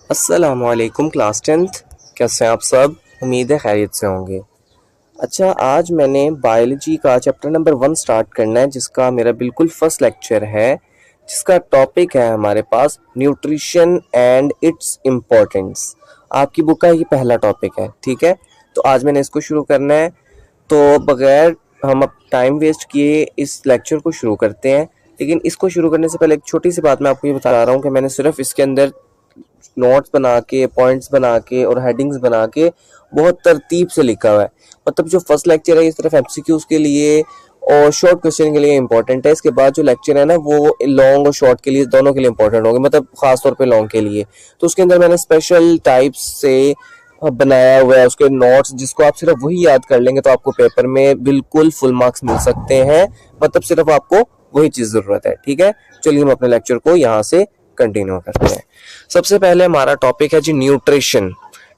अस्सलामुअलैकुम class 10th। कैसे हैं आप सब? उम्मीद है खैरियत से होंगे। अच्छा, आज मैंने बायोलॉजी का चैप्टर नंबर 1 स्टार्ट करना है, जिसका मेरा बिल्कुल फर्स्ट लेक्चर है, जिसका टॉपिक है हमारे पास न्यूट्रिशन एंड इट्स इम्पोर्टेंस। आपकी बुक का ये पहला टॉपिक है, ठीक है। तो आज मैंने इसको शुरू करना है, तो बगैर हम अब टाइम वेस्ट किए इस लेक्चर को शुरू करते हैं। लेकिन इसको शुरू करने से पहले एक छोटी सी बात मैं आपको ये बता रहा हूँ कि मैंने सिर्फ इसके अंदर नोट्स बना के, पॉइंट्स बना के और हेडिंग्स बना के बहुत तरतीब से लिखा हुआ है। मतलब जो फर्स्ट लेक्चर है, इस तरफ एमसीक्यूज के लिए और शॉर्ट क्वेश्चन के लिए इंपॉर्टेंट है। इसके बाद जो लेक्चर है ना, वो लॉन्ग और शॉर्ट के लिए, दोनों के लिए इंपॉर्टेंट होंगे, मतलब खास तौर पे लॉन्ग के लिए। तो उसके अंदर मैंने स्पेशल टाइप्स से बनाया हुआ है उसके नोट्स, जिसको आप सिर्फ वही याद कर लेंगे तो आपको पेपर में बिल्कुल फुल मार्क्स मिल सकते हैं। मतलब सिर्फ आपको वही चीज जरूरत है, ठीक है। चलिए हम अपने लेक्चर को यहाँ से कंटिन्यू करते हैं। सबसे पहले हमारा टॉपिक है जी न्यूट्रिशन।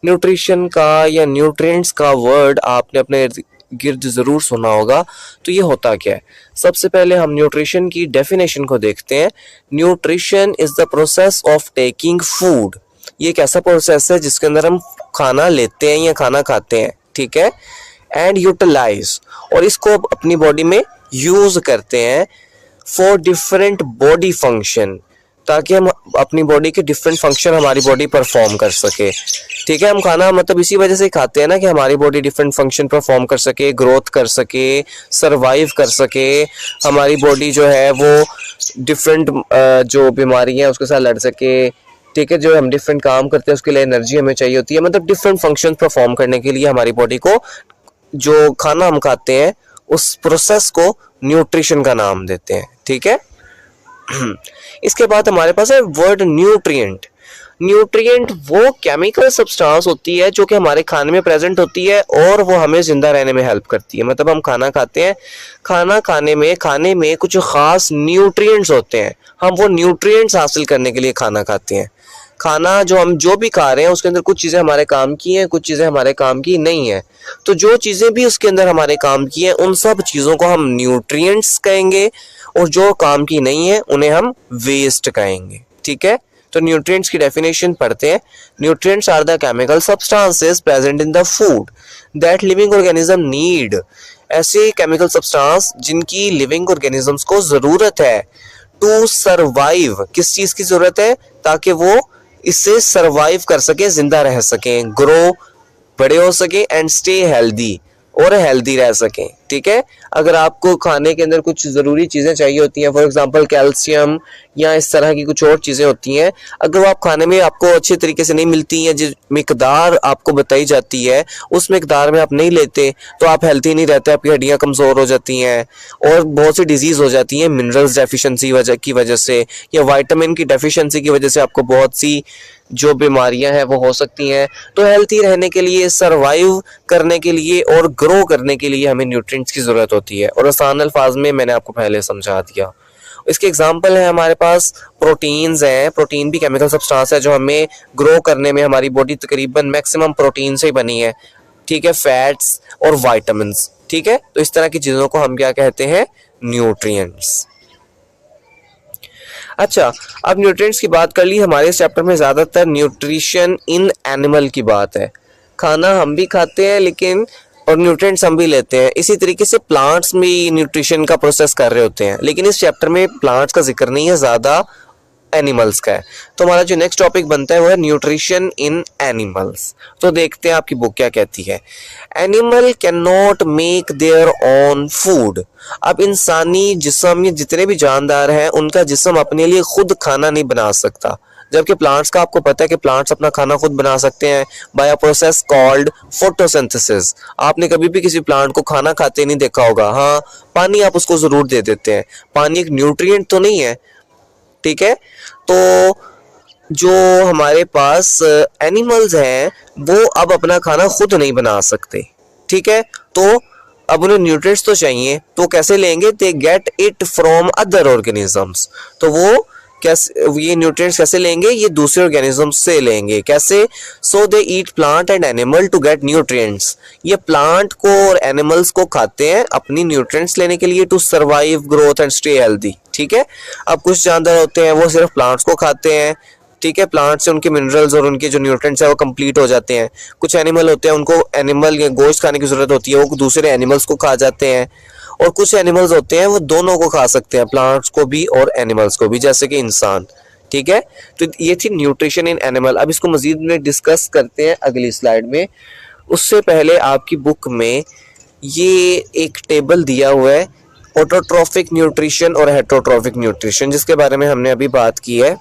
न्यूट्रिशन का या न्यूट्रिएंट्स का वर्ड आपने अपने गिर्द जरूर सुना होगा। तो ये होता क्या है? सबसे पहले हम न्यूट्रिशन की डेफिनेशन को देखते हैं। Nutrition is the process of taking food. ये एक ऐसा प्रोसेस है जिसके अंदर हम खाना लेते हैं या खाना खाते हैं, ठीक है। एंड यूटिलाइज, और इसको अपनी बॉडी में यूज करते हैं फॉर डिफरेंट बॉडी फंक्शन, ताकि हम अपनी बॉडी के डिफरेंट फंक्शन हमारी बॉडी परफॉर्म कर सके, ठीक है। हम खाना मतलब इसी वजह से खाते हैं ना, कि हमारी बॉडी डिफरेंट फंक्शन परफॉर्म कर सके, ग्रोथ कर सके, सरवाइव कर सके। हमारी बॉडी जो है वो डिफरेंट जो बीमारियां हैं उसके साथ लड़ सके, ठीक है। जो हम डिफरेंट काम करते हैं उसके लिए एनर्जी हमें चाहिए होती है। मतलब डिफरेंट फंक्शन परफॉर्म करने के लिए हमारी बॉडी को जो खाना हम खाते हैं उस प्रोसेस को न्यूट्रिशन का नाम देते हैं, ठीक है। इसके बाद हमारे पास है वर्ड न्यूट्रिएंट। न्यूट्रिएंट वो केमिकल सब्सटेंस होती है जो कि हमारे खाने में प्रेजेंट होती है और वो हमें जिंदा रहने में हेल्प करती है। मतलब हम खाना खाते हैं, खाना खाने में कुछ खास न्यूट्रिएंट्स होते हैं। हम वो न्यूट्रिएंट्स हासिल करने के लिए खाना खाते हैं। खाना जो भी खा रहे हैं उसके अंदर कुछ चीजें हमारे काम की हैं, कुछ चीजें हमारे काम की नहीं है। तो जो चीजें भी उसके अंदर हमारे काम की हैं उन सब चीजों को हम न्यूट्रिएंट्स कहेंगे, और जो काम की नहीं है उन्हें हम वेस्ट कहेंगे, ठीक है। तो न्यूट्रिएंट्स की डेफिनेशन पढ़ते हैं। Nutrients are the chemical substances present in the food that living organism need. ऐसे केमिकल सब्सटेंस जिनकी लिविंग ऑर्गेनिजम्स को जरूरत है टू सरवाइव। किस चीज की जरूरत है? ताकि वो इससे सरवाइव कर सके, जिंदा रह सके, ग्रो, बड़े हो सके, एंड स्टे हेल्दी, और हेल्दी रह सकें, ठीक है। अगर आपको खाने के अंदर कुछ जरूरी चीजें चाहिए होती हैं, फॉर एग्जांपल कैल्शियम या इस तरह की कुछ और चीजें होती हैं, अगर वो आप खाने में आपको अच्छे तरीके से नहीं मिलती हैं, जिस मिकदार आपको बताई जाती है उस मिकदार में आप नहीं लेते, तो आप हेल्थी नहीं रहते, आपकी हड्डियां कमजोर हो जाती हैं और बहुत सी डिजीज हो जाती हैं मिनरल्स डेफिशिएंसी की वजह से, या वाइटामिन की डेफिशिएंसी की वजह से आपको बहुत सी जो बीमारियां हैं वो हो सकती हैं। तो हेल्थी रहने के लिए, सरवाइव करने के लिए और ग्रो करने के लिए हमें न्यूट्रिएंट्स की जरूरत होती है, और आसान अल्फाज में मैंने आपको पहले समझा दिया। इसके एग्जांपल है हमारे पास प्रोटीन्स हैं। प्रोटीन भी केमिकल सब्सटेंस है जो हमें ग्रो करने में, हमारी बॉडी तकरीबन मैक्सिमम प्रोटीन से ही बनी है, ठीक है। फैट्स और वाइटामिन्स, ठीक है। तो इस तरह की चीजों को हम क्या कहते हैं? न्यूट्रिएंट्स। अच्छा, अब न्यूट्रिएंट्स की बात कर ली। हमारे इस चैप्टर में ज्यादातर न्यूट्रिशन इन एनिमल की बात है। खाना हम भी खाते हैं लेकिन, और न्यूट्रिएंट्स हम भी लेते हैं। इसी तरीके से प्लांट्स में न्यूट्रिशन का प्रोसेस कर रहे होते हैं, लेकिन इस चैप्टर में प्लांट्स का जिक्र नहीं है, ज्यादा एनिमल्स का है। तो हमारा जो नेक्स्ट टॉपिक बनता है वो है न्यूट्रिशन इन एनिमल्स। तो देखते हैं आपकी बुक क्या कहती है। Animal can not make their own food. अब इंसानी जिस्म, ये जितने भी जानदार हैं, उनका जिस्म अपने लिए खुद खाना नहीं बना सकता, जबकि प्लांट्स का आपको पता है कि प्लांट्स अपना खाना खुद बना सकते हैं by a process called photosynthesis. आपने कभी भी किसी प्लांट को खाना खाते नहीं देखा होगा। हाँ, पानी आप उसको जरूर दे देते हैं। पानी एक न्यूट्रिएंट तो नहीं है, ठीक है। तो जो हमारे पास एनिमल्स हैं वो अब अपना खाना खुद नहीं बना सकते, ठीक है। तो अब उन्हें न्यूट्रिएंट्स तो चाहिए, तो कैसे लेंगे? They get it from other organisms. तो वो कैसे, ये न्यूट्रिएंट्स कैसे लेंगे? ये दूसरे ऑर्गेनिजम्स से लेंगे। कैसे? So they eat plant and animal to get nutrients. ये प्लांट को और एनिमल्स को खाते हैं अपनी न्यूट्रिएंट्स लेने के लिए, to survive, growth and stay healthy, ठीक है। अब कुछ जानदार होते हैं वो सिर्फ प्लांट्स को खाते हैं, ठीक है, प्लांट से उनके मिनरल्स और उनके जो न्यूट्रिएंट्स है वो कंप्लीट हो जाते हैं। कुछ एनिमल होते हैं उनको एनिमल या गोश्त खाने की जरूरत होती है, वो दूसरे एनिमल्स को खा जाते हैं। और कुछ एनिमल्स होते हैं वो दोनों को खा सकते हैं, प्लांट्स को भी और एनिमल्स को भी, जैसे कि इंसान। ठीक है, तो ये थी न्यूट्रिशन इन एनिमल। अब इसको मजीद में डिस्कस करते हैं अगली स्लाइड में। उससे पहले आपकी बुक में ये एक टेबल दिया हुआ है, ऑटोट्रॉफिक न्यूट्रिशन और हेटरोट्रॉफिक न्यूट्रिशन, जिसके बारे में हमने अभी बात की है।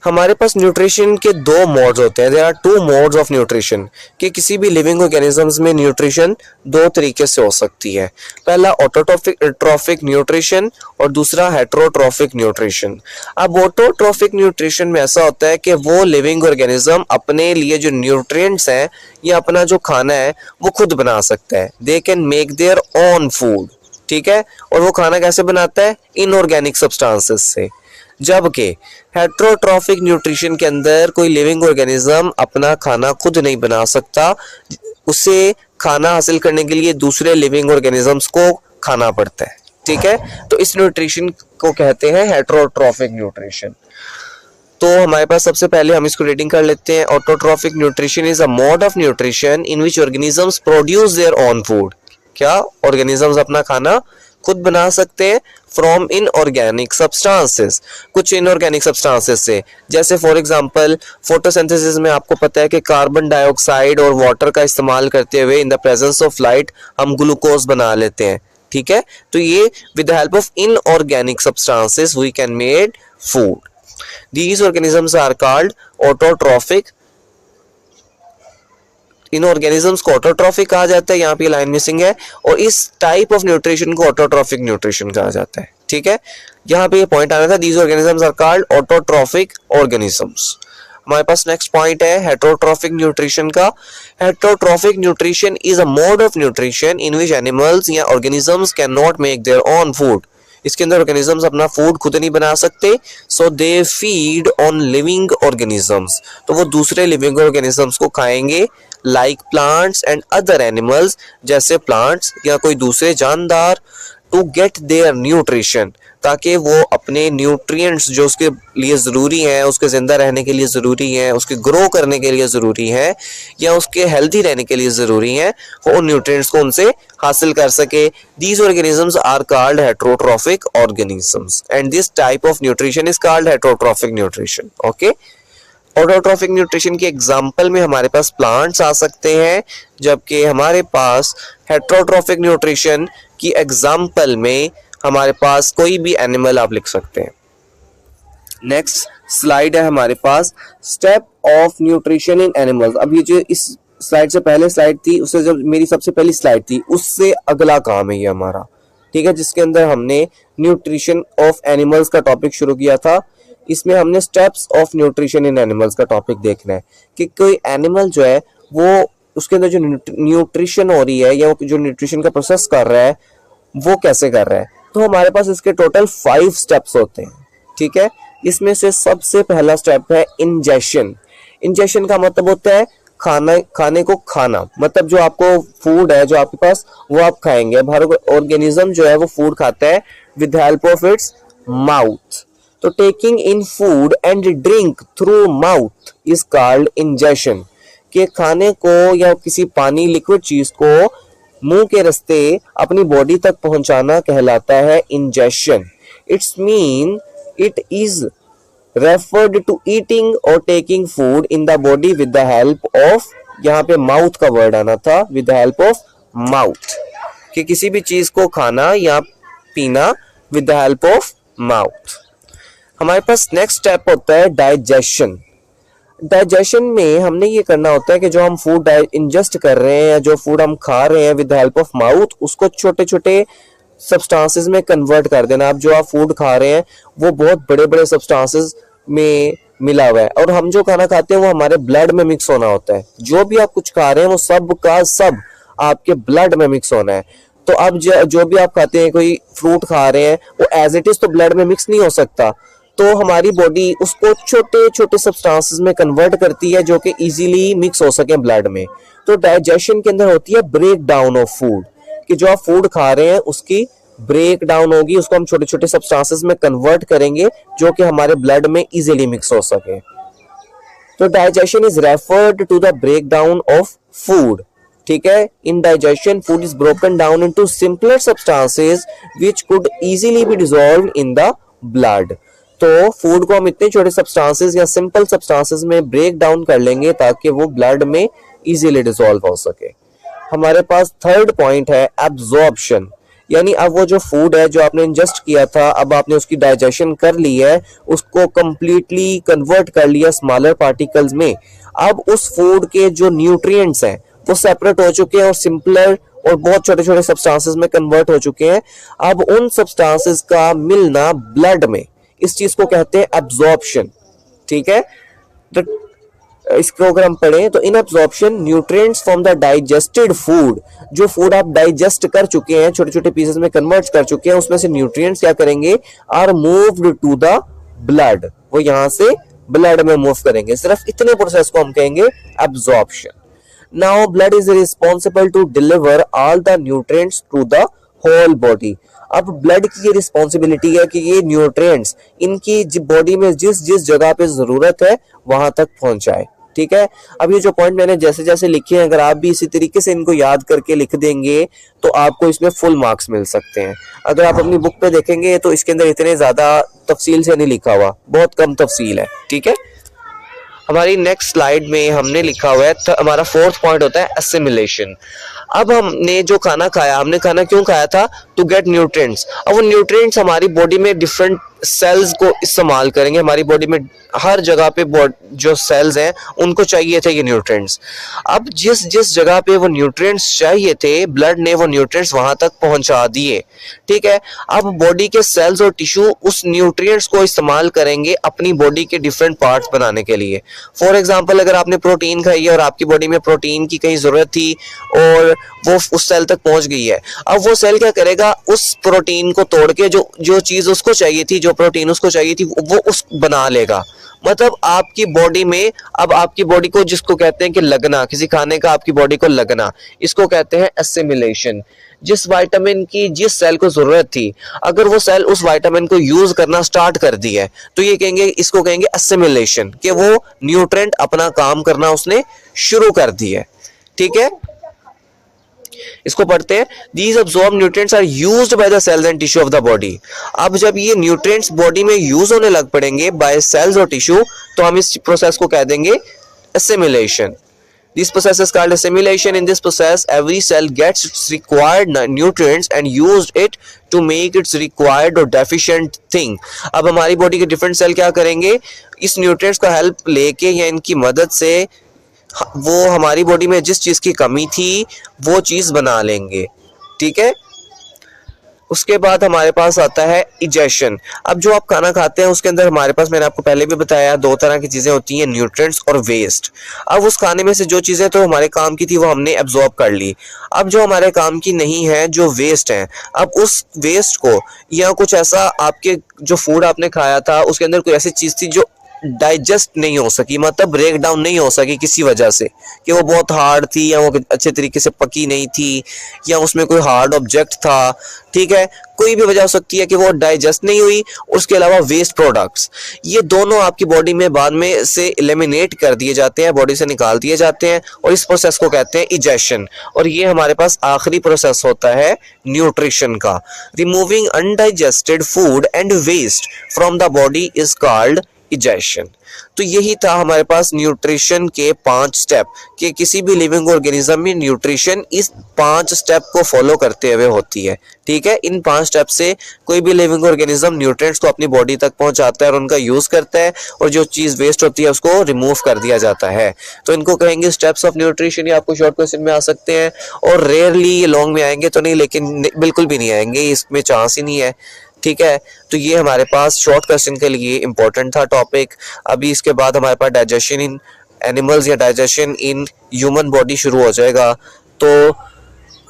हमारे पास न्यूट्रिशन के दो मोड्स होते हैं, there are two modes of nutrition, कि किसी भी लिविंग ऑर्गेनिजम्स में न्यूट्रिशन दो तरीके से हो सकती है। पहला ऑटोट्रॉफिक न्यूट्रिशन और दूसरा हेटरोट्रॉफिक न्यूट्रिशन। अब ऑटोट्रॉफिक न्यूट्रिशन में ऐसा होता है कि वो लिविंग ऑर्गेनिज्म अपने लिए जो न्यूट्रिएंट्स हैं या अपना जो खाना है वो खुद बना सकता है। They can make their own food. ठीक है, और वो खाना कैसे बनाता है? इनऑर्गेनिक सब्सटेंसेस से। जबकि हेटरोट्रॉफिक न्यूट्रिशन के अंदर कोई लिविंग ऑर्गेनिज्म अपना खाना खुद नहीं बना सकता, उसे खाना हासिल करने के लिए दूसरे लिविंग ऑर्गेनिजम्स को खाना पड़ता है। ठीक है, तो इस न्यूट्रिशन को कहते हैं हेटरोट्रॉफिक न्यूट्रिशन। तो हमारे पास सबसे पहले हम इसको रीडिंग कर लेते हैं। Autotrophic nutrition is a mode of nutrition in which organisms produce their own food. क्या ऑर्गेनिजम्स अपना खाना खुद बना सकते हैं फ्रॉम इनऑर्गेनिक सब्सटेंसेस, कुछ इनऑर्गेनिक सब्सटेंसेस से। जैसे फॉर एग्जांपल फोटोसिंथेसिस में आपको पता है कि कार्बन डाइऑक्साइड और वाटर का इस्तेमाल करते हुए in the presence of light हम ग्लूकोज बना लेते हैं। ठीक है, तो ये with the help of inorganic substances we can made food. These organisms are called autotrophic. इन ऑर्गेनिजम्स को ऑटोट्रॉफिक कहा जाता है, यहाँ पे लाइन मिसिंग है, और इस टाइप ऑफ न्यूट्रिशन को ऑटोट्रॉफिक न्यूट्रिशन कहा जाता है। ठीक है, यहाँ पे ये पॉइंट आना था, these organisms are called autotrophic organisms. हमारे पास नेक्स्ट पॉइंट है हेटरोट्रॉफिक न्यूट्रिशन का। Heterotrophic nutrition is a mode of nutrition in which animals या organisms can not make their own food. इसके अंदर ऑर्गेनिजम्स अपना फूड खुद नहीं बना सकते, so they feed on living organisms, तो वो दूसरे लिविंग ऑर्गेनिजम्स को खाएंगे, like plants and other animals, जैसे प्लांट्स या कोई दूसरे जानदार, टू गेट देयर न्यूट्रिशन, ताकि वो अपने न्यूट्रिएंट्स जो उसके लिए ज़रूरी हैं, उसके ज़िंदा रहने के लिए ज़रूरी हैं, उसके ग्रो करने के लिए ज़रूरी हैं, या उसके हेल्दी रहने के लिए ज़रूरी हैं, वो उन न्यूट्रिएंट्स को उनसे हासिल कर सके। These organisms are called heterotrophic organisms and this type of nutrition is called heterotrophic nutrition. Okay, autotrophic nutrition के एग्जाम्पल में हमारे पास प्लांट्स आ सकते हैं, जबकि हमारे पास हेटरोट्रॉफिक न्यूट्रिशन की एग्जाम्पल में हमारे पास कोई भी एनिमल आप लिख सकते हैं। नेक्स्ट स्लाइड है हमारे पास, step of nutrition in animals. अब ये जो इस स्लाइड से पहले स्लाइड थी, उससे जब मेरी सबसे पहली स्लाइड थी, उससे अगला काम है ये हमारा। ठीक है, जिसके अंदर हमने न्यूट्रिशन ऑफ एनिमल्स का टॉपिक शुरू किया था। इसमें हमने steps of nutrition in animals का टॉपिक देखना है कि कोई एनिमल जो है वो उसके अंदर जो न्यूट्रिशन हो रही है या वो जो न्यूट्रिशन का प्रोसेस कर रहा है वो कैसे कर रहा है। तो हमारे पास इसके टोटल 5 स्टेप्स होते हैं। ठीक है, इसमें से सबसे पहला स्टेप है इंजेशन। इंजेशन का मतलब होता है खाने को खाना, मतलब जो आपको फूड है जो आपके पास वो आप खाएंगे। हर ऑर्गेनिज्म जो है वो फूड खाता है with help of its mouth. तो taking in food and drink through mouth is called ingestion, कि खाने को या किसी पानी लिक्विड चीज को मुंह के रास्ते अपनी बॉडी तक पहुंचाना कहलाता है ingestion. It's mean it is referred to eating और taking food in the body with the help of, यहाँ पे माउथ का वर्ड आना था, with the help of mouth, कि किसी भी चीज को खाना या पीना with the help of mouth. हमारे पास नेक्स्ट स्टेप होता है डाइजेशन। डाइजेशन में हमने ये करना होता है कि जो हम फूड इंजेस्ट कर रहे हैं या जो फूड हम खा रहे हैं with the help of mouth, उसको छोटे छोटे सब्सटेंसेस में कन्वर्ट कर देना। आप जो आप फूड खा रहे हैं वो बहुत बड़े बड़े सब्सटेंसेस में मिला हुआ है, और हम जो खाना खाते हैं वो हमारे ब्लड में मिक्स होना होता है। जो भी आप कुछ खा रहे हैं वो सब का सब आपके ब्लड में मिक्स होना है। तो अब जो भी आप खाते हैं, कोई फ्रूट खा रहे हैं, वो एज इट इज तो ब्लड में मिक्स नहीं हो सकता, तो हमारी बॉडी उसको छोटे छोटे सब्सटेंसेस में कन्वर्ट करती है जो कि इजीली मिक्स हो सके ब्लड में। तो डाइजेशन के अंदर होती है ब्रेक डाउन ऑफ फूड, कि जो आप फूड खा रहे हैं उसकी ब्रेक डाउन होगी, उसको हम छोटे छोटे सब्सटेंसेस में कन्वर्ट करेंगे जो कि हमारे ब्लड में इजीली मिक्स हो सके। तो digestion is referred to the break down of food. ठीक है, in digestion food is broken down into simpler substances which could easily be dissolved in the blood. तो फूड को हम इतने छोटे सब्सटेंसेस या सिंपल सब्सटेंसेस में ब्रेक डाउन कर लेंगे ताकि वो ब्लड में इजीली डिसॉल्व हो सके। हमारे पास थर्ड पॉइंट है एब्जॉर्प्शन, यानी अब वो जो फूड है जो आपने इंजेस्ट किया था, अब आपने उसकी डाइजेशन कर ली है, उसको कंप्लीटली कन्वर्ट कर लिया स्मॉलर पार्टिकल्स में। अब उस फूड के जो न्यूट्रिएंट्स हैं वो सेपरेट हो चुके हैं और सिंपलर और बहुत छोटे छोटे सब्सटेंसेस में कन्वर्ट हो चुके हैं। अब उन सब्सटेंसेस का मिलना ब्लड में, इस चीज को कहते हैं एब्जॉर्प्शन। ठीक है, तो इसको अगर हम पढ़ें तो इन absorption nutrients from the digested food, जो फूड आप डाइजेस्ट कर चुके हैं, छोटे छोटे पीसेस में कन्वर्ट कर चुके हैं, उसमें से न्यूट्रिएंट्स क्या करेंगे, are moved to the blood, वो यहां से ब्लड में मूव करेंगे। सिर्फ इतने प्रोसेस को हम कहेंगे absorption. Now blood is responsible to deliver all the nutrients to the whole body. अब ब्लड की ये रिस्पॉन्सिबिलिटी है कि ये न्यूट्रिएंट्स इनकी बॉडी में जिस जिस जगह पे जरूरत है वहां तक पहुंचाए। ठीक है, अब ये जो पॉइंट मैंने जैसे जैसे लिखे हैं, अगर आप भी इसी तरीके से इनको याद करके लिख देंगे तो आपको इसमें फुल मार्क्स मिल सकते हैं। अगर आप अपनी बुक पे देखेंगे तो इसके अंदर इतने ज्यादा तफसील से नहीं लिखा हुआ, बहुत कम तफसील है। ठीक है, हमारी नेक्स्ट स्लाइड में हमने लिखा हुआ है हमारा फोर्थ पॉइंट होता है एसिमिलेशन। अब हमने जो खाना खाया, हमने खाना क्यों खाया था, टू गेट न्यूट्रिएंट्स। अब वो न्यूट्रिएंट्स हमारी बॉडी में डिफरेंट सेल्स को इस्तेमाल करेंगे, हमारी बॉडी में हर जगह पे जो सेल्स हैं उनको चाहिए थे ये न्यूट्रिएंट्स। अब जिस जिस जगह पे वो न्यूट्रिएंट्स चाहिए थे ब्लड ने वो न्यूट्रिएंट्स वहां तक पहुंचा दिए। ठीक है, अब बॉडी के सेल्स और टिश्यू उस न्यूट्रिएंट्स को इस्तेमाल करेंगे अपनी बॉडी के डिफरेंट पार्ट्स बनाने के लिए। फॉर एग्जाम्पल, अगर आपने प्रोटीन खाई है और आपकी बॉडी में प्रोटीन की कहीं जरूरत थी और वो उस सेल तक पहुंच गई है, अब वो सेल क्या करेगा, उस प्रोटीन को तोड़ के जो चीज उसको चाहिए थी, जो प्रोटीन उसको चाहिए थी, वो उस बना लेगा। मतलब आपकी बॉडी में, अब आपकी बॉडी को जिसको कहते हैं कि लगना, किसी खाने का आपकी बॉडी को लगना, इसको कहते हैं एसिमिलेशन। जिस विटामिन की जिस सेल को जरूरत थी, अगर वो सेल उस विटामिन को यूज करना स्टार्ट कर दी है तो ये कहेंगे, इसको कहेंगे एसिमिलेशन, कि वो न्यूट्रिएंट अपना काम करना उसने शुरू कर दी है। ठीक है, इसको पढ़ते हैं, these absorbed nutrients are used by the cells and tissue of the body। अब जब ये न्यूट्रिएंट्स बॉडी में यूज होने लग पड़ेंगे बाय सेल्स और टिश्यू तो हम इस प्रोसेस को कह देंगे assimilation। This process is called assimilation. In this process, every cell gets its required nutrients and used it to make its required or deficient thing। अब हमारी बॉडी के डिफरेंट सेल क्या करेंगे, इस न्यूट्रिएंट्स का हेल्प लेके या इनकी मदद से वो हमारी बॉडी में जिस चीज की कमी थी वो चीज बना लेंगे। ठीक है, उसके बाद हमारे पास आता है इजेशन। अब जो आप खाना खाते हैं उसके अंदर हमारे पास, मैंने आपको पहले भी बताया, दो तरह की चीजें होती हैं, न्यूट्रिएंट्स और वेस्ट। अब उस खाने में से जो चीजें तो हमारे काम की थी वो हमने एब्जॉर्ब कर ली। अब जो हमारे काम की नहीं है, जो वेस्ट है, अब उस वेस्ट को, या कुछ ऐसा आपके जो फूड आपने खाया था उसके अंदर कोई ऐसी चीज थी जो डाइजेस्ट नहीं हो सकी, मतलब ब्रेक डाउन नहीं हो सकी किसी वजह से, कि वो बहुत हार्ड थी या वो अच्छे तरीके से पकी नहीं थी या उसमें कोई हार्ड ऑब्जेक्ट था। ठीक है, कोई भी वजह हो सकती है कि वो डाइजेस्ट नहीं हुई। उसके अलावा वेस्ट प्रोडक्ट्स, ये दोनों आपकी बॉडी में बाद में से एलिमिनेट कर दिए जाते हैं, बॉडी से निकाल दिए जाते हैं, और इस प्रोसेस को कहते हैं इजेशन। और ये हमारे पास आखिरी प्रोसेस होता है न्यूट्रिशन का। Removing undigested food and waste from the body is called egestion. तो यही था हमारे पास न्यूट्रिशन के 5 स्टेप, कि किसी भी लिविंग ऑर्गेनिज्म में न्यूट्रिशन इस 5 स्टेप को फॉलो करते हुए होती है। ठीक है, इन 5 स्टेप से कोई भी लिविंग ऑर्गेनिज्म न्यूट्रिएंट्स को अपनी बॉडी तक पहुंचाता है और उनका यूज करता है, और जो चीज वेस्ट होती है उसको रिमूव कर दिया जाता है। तो इनको कहेंगे स्टेप्स ऑफ न्यूट्रिशन। ये आपको शॉर्ट क्वेश्चन में आ सकते हैं, और रेयरली ये लॉन्ग में आएंगे तो नहीं, लेकिन बिल्कुल भी नहीं आएंगे, इसमें चांस ही नहीं है। ठीक है, तो ये हमारे पास शॉर्ट क्वेश्चन के लिए इंपॉर्टेंट था टॉपिक। अभी इसके बाद हमारे पास डाइजेशन इन एनिमल्स या डाइजेशन इन ह्यूमन बॉडी शुरू हो जाएगा, तो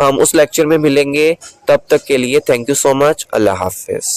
हम उस लेक्चर में मिलेंगे। तब तक के लिए thank you so much, Allah Hafiz.